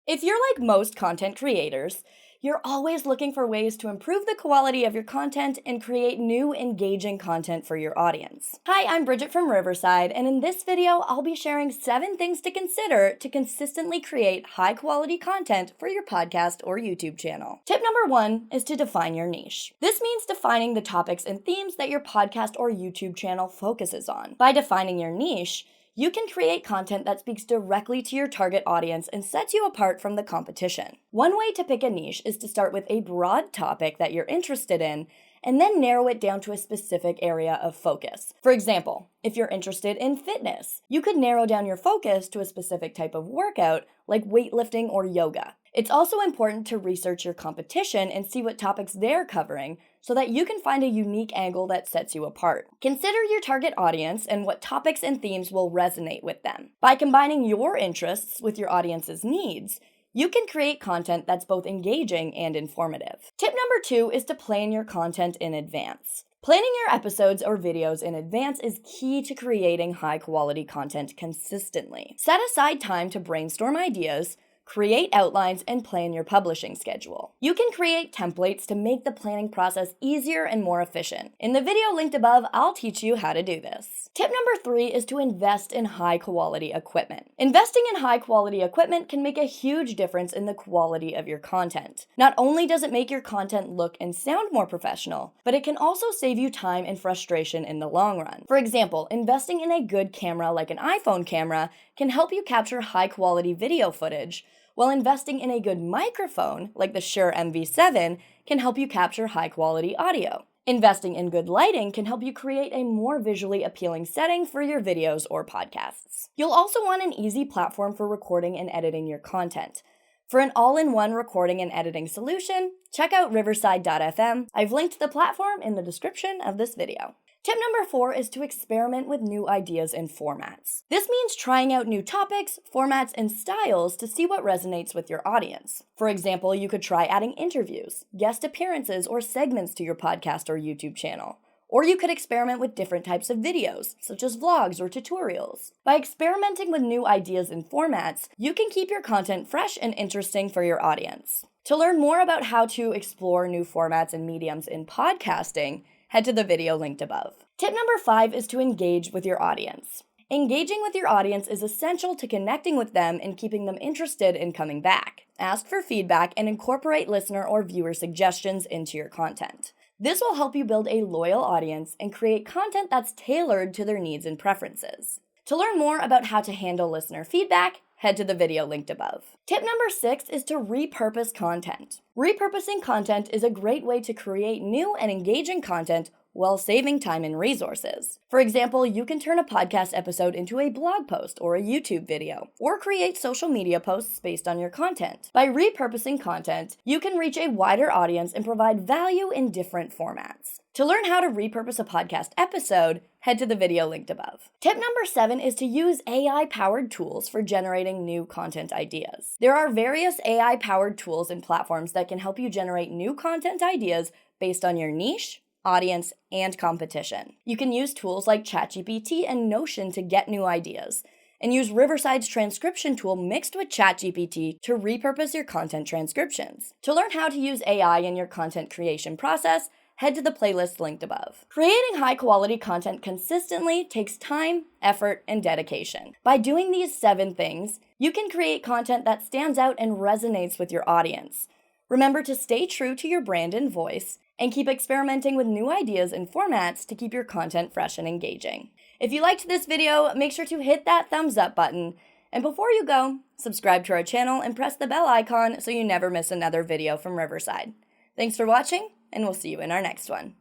If you're like most content creators, you're always looking for ways to improve the quality of your content and create new, engaging content for your audience. Hi, I'm Bridget from Riverside, and in this video, I'll be sharing 7 things to consider to consistently create high-quality content for your podcast or YouTube channel. Tip number 1 is to define your niche. This means defining the topics and themes that your podcast or YouTube channel focuses on. By defining your niche, you can create content that speaks directly to your target audience and sets you apart from the competition. One way to pick a niche is to start with a broad topic that you're interested in and then narrow it down to a specific area of focus. For example, if you're interested in fitness, you could narrow down your focus to a specific type of workout like weightlifting or yoga. It's also important to research your competition and see what topics they're covering so that you can find a unique angle that sets you apart. Consider your target audience and what topics and themes will resonate with them. By combining your interests with your audience's needs, you can create content that's both engaging and informative. Tip number 2 is to plan your content in advance. Planning your episodes or videos in advance is key to creating high-quality content consistently. Set aside time to brainstorm ideas, create outlines, and plan your publishing schedule. You can create templates to make the planning process easier and more efficient. In the video linked above, I'll teach you how to do this. Tip number 3 is to invest in high-quality equipment. Investing in high-quality equipment can make a huge difference in the quality of your content. Not only does it make your content look and sound more professional, but it can also save you time and frustration in the long run. For example, investing in a good camera like an iPhone camera can help you capture high-quality video footage, while investing in a good microphone, like the Shure MV7, can help you capture high-quality audio. Investing in good lighting can help you create a more visually appealing setting for your videos or podcasts. You'll also want an easy platform for recording and editing your content. For an all-in-one recording and editing solution, check out Riverside.fm. I've linked the platform in the description of this video. Tip number 4 is to experiment with new ideas and formats. This means trying out new topics, formats, and styles to see what resonates with your audience. For example, you could try adding interviews, guest appearances, or segments to your podcast or YouTube channel. Or you could experiment with different types of videos, such as vlogs or tutorials. By experimenting with new ideas and formats, you can keep your content fresh and interesting for your audience. To learn more about how to explore new formats and mediums in podcasting, head to the video linked above. Tip number 5 is to engage with your audience. Engaging with your audience is essential to connecting with them and keeping them interested in coming back. Ask for feedback and incorporate listener or viewer suggestions into your content. This will help you build a loyal audience and create content that's tailored to their needs and preferences. To learn more about how to handle listener feedback, head to the video linked above. Tip number 6 is to repurpose content. Repurposing content is a great way to create new and engaging content while saving time and resources. For example, you can turn a podcast episode into a blog post or a YouTube video, or create social media posts based on your content. By repurposing content, you can reach a wider audience and provide value in different formats. To learn how to repurpose a podcast episode, head to the video linked above. Tip number 7 is to use AI-powered tools for generating new content ideas. There are various AI-powered tools and platforms that can help you generate new content ideas based on your niche, audience, and competition. You can use tools like ChatGPT and Notion to get new ideas, and use Riverside's transcription tool mixed with ChatGPT to repurpose your content transcriptions. To learn how to use AI in your content creation process, head to the playlist linked above. Creating high-quality content consistently takes time, effort, and dedication. By doing these 7 things, you can create content that stands out and resonates with your audience. Remember to stay true to your brand and voice, and keep experimenting with new ideas and formats to keep your content fresh and engaging. If you liked this video, make sure to hit that thumbs up button. And before you go, subscribe to our channel and press the bell icon so you never miss another video from Riverside. Thanks for watching, and we'll see you in our next one.